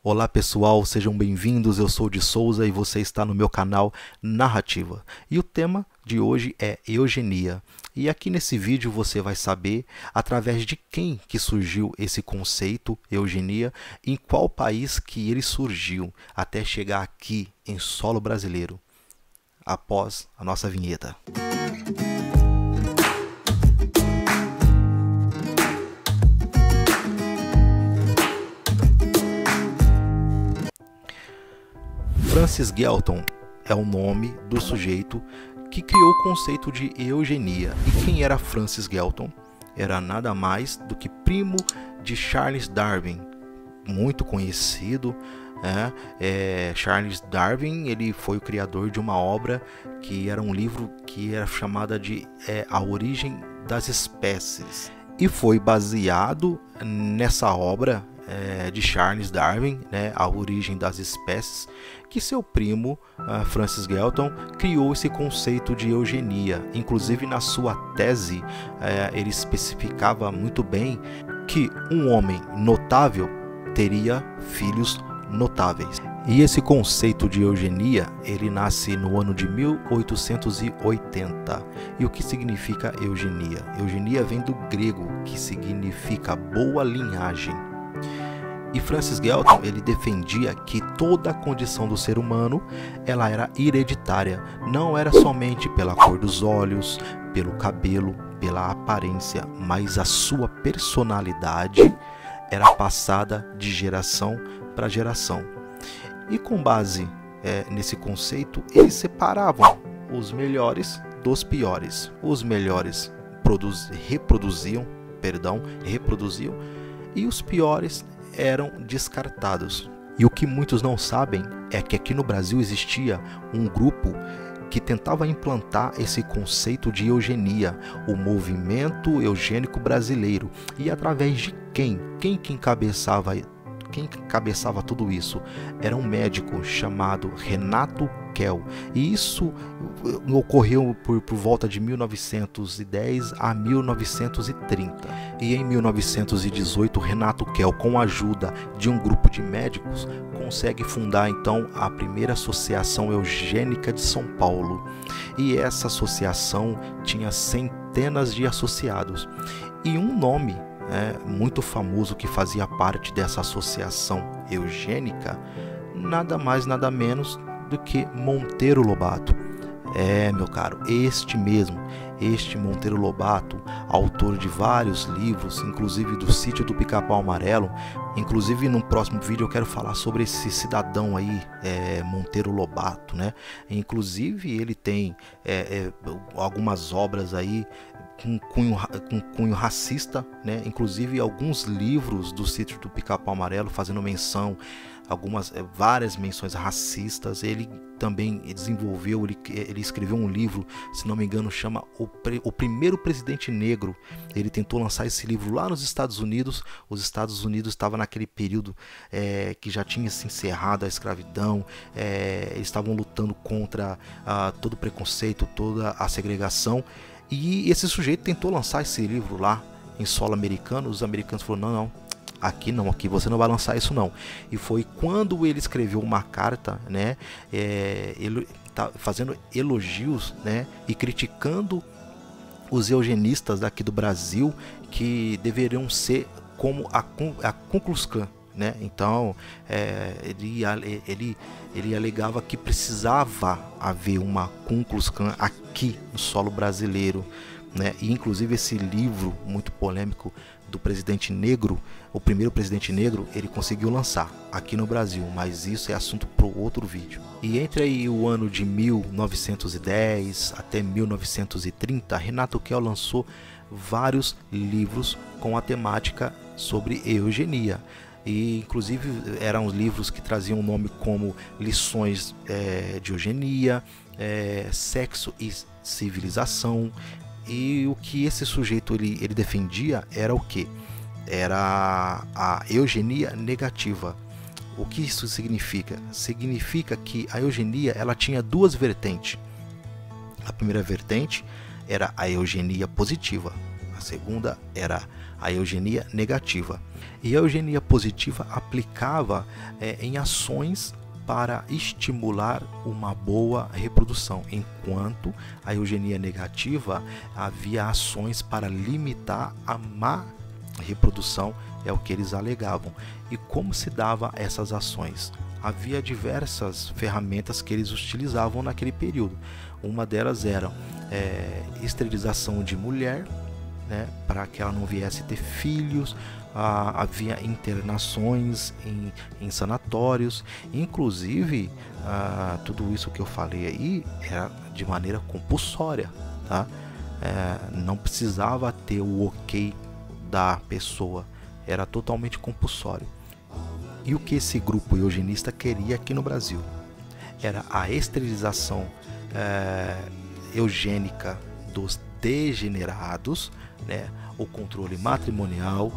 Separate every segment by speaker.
Speaker 1: Olá pessoal, sejam bem-vindos, eu sou de Souza e você está no meu canal Narrativa. E o tema de hoje é eugenia. E aqui nesse vídeo você vai saber através de quem que surgiu esse conceito eugenia, em qual país que ele surgiu, até chegar aqui em solo brasileiro, após a nossa vinheta. Francis Galton é o nome do sujeito que criou o conceito de eugenia. E quem era Francis Galton? Era nada mais do que primo de Charles Darwin, muito conhecido. Charles Darwin, ele foi o criador de uma obra que era um livro que era chamada de A Origem das Espécies. E foi baseado nessa obra de Charles Darwin, A Origem das Espécies, que seu primo Francis Galton criou esse conceito de eugenia. Inclusive na sua tese ele especificava muito bem que um homem notável teria filhos notáveis. E esse conceito de eugenia, ele nasce no ano de 1880. E o que significa eugenia? Eugenia vem do grego, que significa boa linhagem. E Francis Galton, ele defendia que toda a condição do ser humano, ela era hereditária. Não era somente pela cor dos olhos, pelo cabelo, pela aparência, mas a sua personalidade era passada de geração para geração. E com base nesse conceito, eles separavam os melhores dos piores. Os melhores reproduziam, e os piores eram descartados. E o que muitos não sabem é que aqui no Brasil existia um grupo que tentava implantar esse conceito de eugenia, o Movimento Eugênico Brasileiro. E através de quem? Quem encabeçava tudo isso? Era um médico chamado Renato Kell. E isso ocorreu por volta de 1910 a 1930. E em 1918, Renato Kell, com a ajuda de um grupo de médicos, consegue fundar então a primeira Associação Eugênica de São Paulo. E essa associação tinha centenas de associados. E um nome muito famoso que fazia parte dessa associação eugênica, nada mais nada menos do que Monteiro Lobato. Meu caro, este Monteiro Lobato, autor de vários livros, inclusive do Sítio do Pica-Pau Amarelo. Inclusive no próximo vídeo eu quero falar sobre esse cidadão aí, Monteiro Lobato, Inclusive ele tem algumas obras aí com cunho racista, Inclusive alguns livros do Sítio do Pica-Pau Amarelo fazendo menção, várias menções racistas. Ele também desenvolveu, ele escreveu um livro, se não me engano, chama O Primeiro Presidente Negro. Ele tentou lançar esse livro lá nos Estados Unidos. Os Estados Unidos estavam naquele período que já tinha se encerrado a escravidão. Eles estavam lutando contra todo o preconceito, toda a segregação. E esse sujeito tentou lançar esse livro lá em solo americano. Os americanos falaram, não, aqui você não vai lançar isso não. E foi quando ele escreveu uma carta, ele tá fazendo elogios, e criticando os eugenistas daqui do Brasil, que deveriam ser como a Ku Klux Klan. Então ele alegava que precisava haver uma Ku Klux Klan aqui no solo brasileiro, E inclusive esse livro muito polêmico do presidente negro, o primeiro presidente negro, ele conseguiu lançar aqui no Brasil, mas isso é assunto para outro vídeo. E entre aí o ano de 1910 até 1930, Renato Kell lançou vários livros com a temática sobre eugenia. E inclusive eram livros que traziam um nome como Lições de Eugenia, Sexo e Civilização. E o que esse sujeito ele defendia era o que? Era a eugenia negativa. O que isso significa? Significa que a eugenia ela tinha duas vertentes. A primeira vertente era a eugenia positiva, a segunda era a eugenia negativa. E a eugenia positiva aplicava em ações para estimular uma boa reprodução, enquanto a eugenia negativa havia ações para limitar a má reprodução, é o que eles alegavam. E como se dava essas ações? Havia diversas ferramentas que eles utilizavam naquele período. Uma delas era esterilização de mulher, né, para que ela não viesse ter filhos. Havia internações em sanatórios, inclusive tudo isso que eu falei aí era de maneira compulsória, tá? Não precisava ter o ok da pessoa, era totalmente compulsório. E o que esse grupo eugenista queria aqui no Brasil era a esterilização eugênica dos degenerados, né, o controle matrimonial,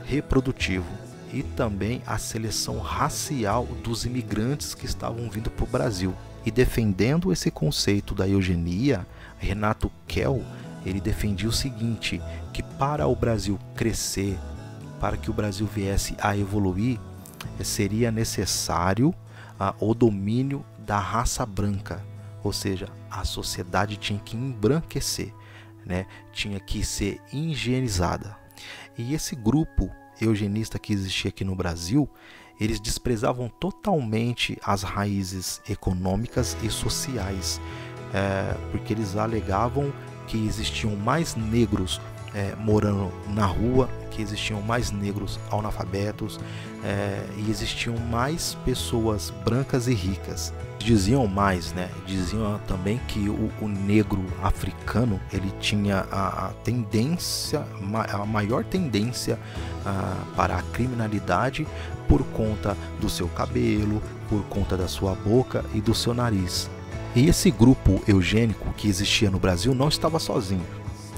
Speaker 1: reprodutivo e também a seleção racial dos imigrantes que estavam vindo para o Brasil. E defendendo esse conceito da eugenia, Renato Kell, ele defendia o seguinte, que para o Brasil crescer, para que o Brasil viesse a evoluir, seria necessário o domínio da raça branca, ou seja, a sociedade tinha que embranquecer, né? Tinha que ser higienizada. E esse grupo eugenista que existia aqui no Brasil, eles desprezavam totalmente as raízes econômicas e sociais, porque eles alegavam que existiam mais negros morando na rua, que existiam mais negros analfabetos, e existiam mais pessoas brancas e ricas. Diziam mais, né? Diziam também que o negro africano ele tinha a maior tendência para a criminalidade por conta do seu cabelo, por conta da sua boca e do seu nariz. E esse grupo eugênico que existia no Brasil não estava sozinho.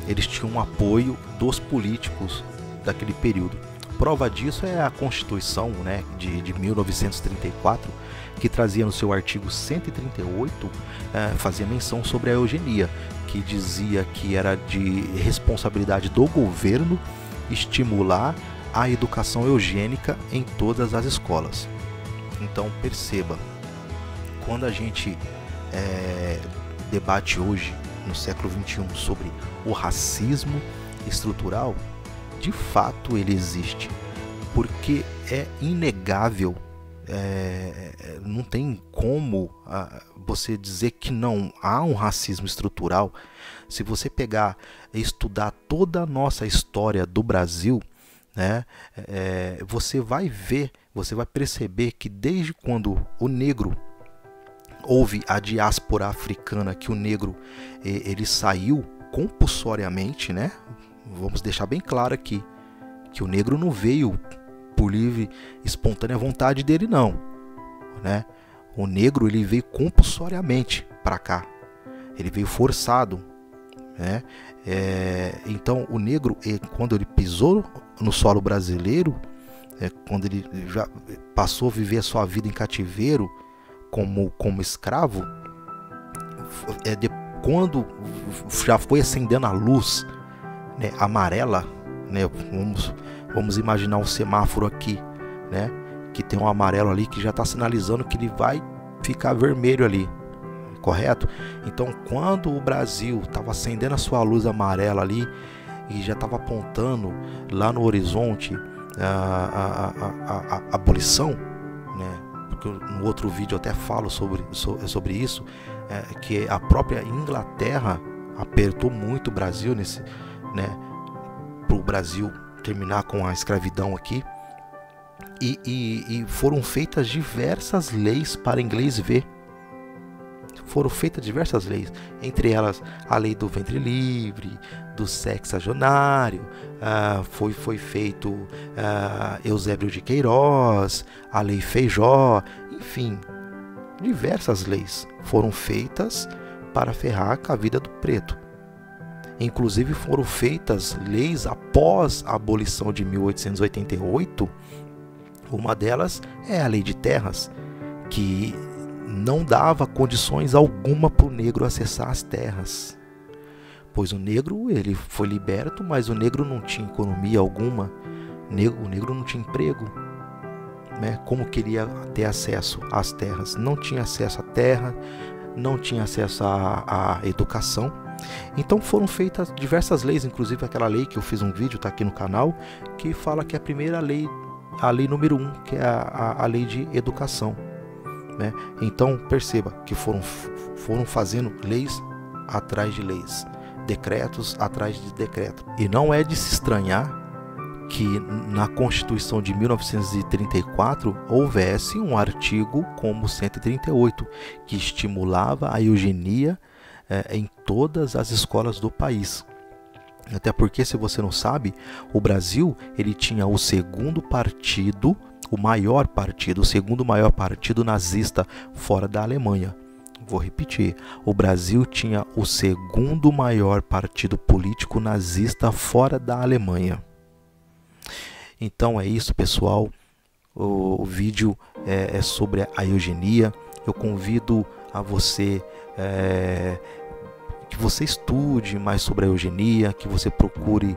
Speaker 1: Eles tinham apoio dos políticos daquele período. Prova disso é a Constituição, né, de 1934, que trazia no seu artigo 138, fazia menção sobre a eugenia, que dizia que era de responsabilidade do governo estimular a educação eugênica em todas as escolas. Então perceba, quando a gente debate hoje, no século XXI, sobre o racismo estrutural, de fato ele existe, porque é inegável, não tem como você dizer que não há um racismo estrutural. Se você pegar e estudar toda a nossa história do Brasil, né, você vai ver, você vai perceber que desde quando o negro houve a diáspora africana, que o negro ele saiu compulsoriamente, né? Vamos deixar bem claro aqui que o negro não veio por livre, espontânea vontade dele, não, né? O negro ele veio compulsoriamente para cá, ele veio forçado, né? Então o negro, quando ele pisou no solo brasileiro, quando ele já passou a viver a sua vida em cativeiro como escravo, quando já foi acendendo a luz, né, amarela, né, vamos imaginar um semáforo aqui, né, que tem um amarelo ali que já está sinalizando que ele vai ficar vermelho ali, correto? Então quando o Brasil estava acendendo a sua luz amarela ali e já estava apontando lá no horizonte a abolição, né? Porque no outro vídeo eu até falo sobre isso, que a própria Inglaterra apertou muito o Brasil para o Brasil terminar com a escravidão aqui, e foram feitas diversas leis para inglês ver. Foram feitas diversas leis, entre elas a lei do ventre livre, do sexagenário, foi feito Eusébio de Queiroz, a lei Feijó, enfim, diversas leis foram feitas para ferrar com a vida do preto. Inclusive foram feitas leis após a abolição de 1888, uma delas é a lei de terras, que não dava condições alguma para o negro acessar as terras. pois o negro ele foi liberto, mas o negro não tinha economia alguma, o negro não tinha emprego, né? Como queria ter acesso às terras? Não tinha acesso à terra, não tinha acesso à educação. Então foram feitas diversas leis, inclusive aquela lei que eu fiz um vídeo, está aqui no canal, que fala que a primeira lei, a lei número 1, que é a lei de educação, né? Então perceba que foram fazendo leis atrás de leis, decretos atrás de decretos. E não é de se estranhar que na Constituição de 1934 houvesse um artigo como 138, que estimulava a eugenia em todas as escolas do país. Até porque, se você não sabe, o Brasil ele tinha o segundo partido, o segundo maior partido nazista fora da Alemanha. Vou repetir, o Brasil tinha o segundo maior partido político nazista fora da Alemanha. Então é isso, pessoal. O vídeo é sobre a eugenia. Eu convido a você que você estude mais sobre a eugenia, que você procure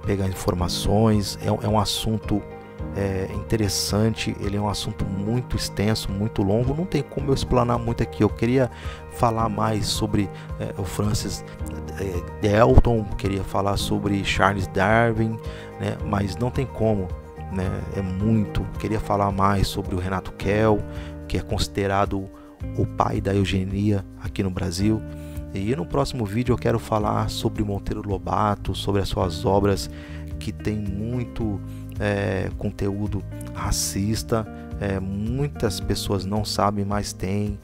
Speaker 1: pegar informações. É um assunto interessante, ele é um assunto muito extenso, muito longo, não tem como eu explanar muito aqui. Eu queria falar mais sobre o Francis Galton, queria falar sobre Charles Darwin, né? Mas não tem como, né? Queria falar mais sobre o Renato Kell, que é considerado o pai da eugenia aqui no Brasil. E no próximo vídeo eu quero falar sobre Monteiro Lobato, sobre as suas obras que tem muito conteúdo racista. Muitas pessoas não sabem, mas tem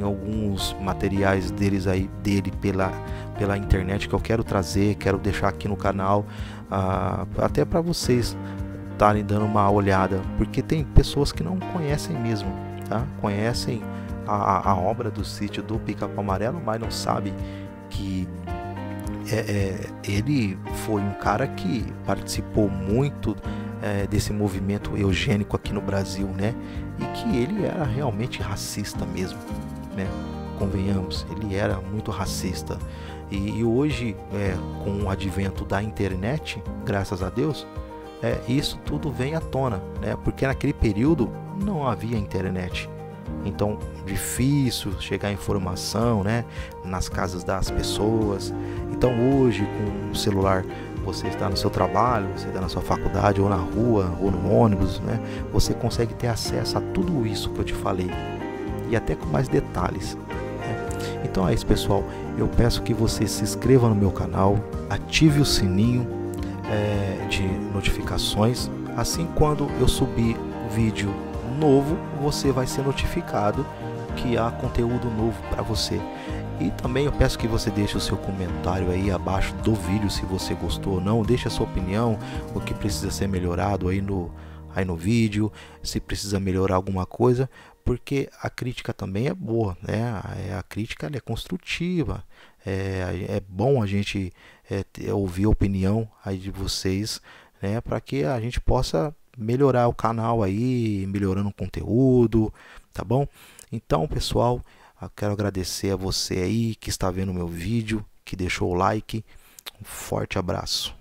Speaker 1: alguns materiais dele pela internet que eu quero trazer, quero deixar aqui no canal, até para vocês estarem dando uma olhada, porque tem pessoas que não conhecem mesmo, tá? Conhecem a obra do Sítio do Pica-Pau Amarelo, mas não sabe que ele foi um cara que participou muito desse movimento eugênico aqui no Brasil, né? E que ele era realmente racista mesmo, né? Convenhamos, ele era muito racista. E hoje, com o advento da internet, graças a Deus, isso tudo vem à tona, né? Porque naquele período não havia internet. Então, difícil chegar a informação, né, nas casas das pessoas. Então, hoje, com o celular, você está no seu trabalho, você está na sua faculdade, ou na rua, ou no ônibus, né, você consegue ter acesso a tudo isso que eu te falei, e até com mais detalhes, né? Então é isso, pessoal. Eu peço que você se inscreva no meu canal, ative o sininho de notificações. Assim, quando eu subir vídeo novo, você vai ser notificado que há conteúdo novo para você. E também eu peço que você deixe o seu comentário aí abaixo do vídeo, se você gostou ou não. Deixe a sua opinião, o que precisa ser melhorado aí no vídeo, se precisa melhorar alguma coisa, porque a crítica também é boa, né? A crítica ela é construtiva, é bom a gente ouvir a opinião aí de vocês, né? Para que a gente possa melhorar o canal aí, melhorando o conteúdo, tá bom? Então, pessoal, eu quero agradecer a você aí que está vendo o meu vídeo, que deixou o like. Um forte abraço.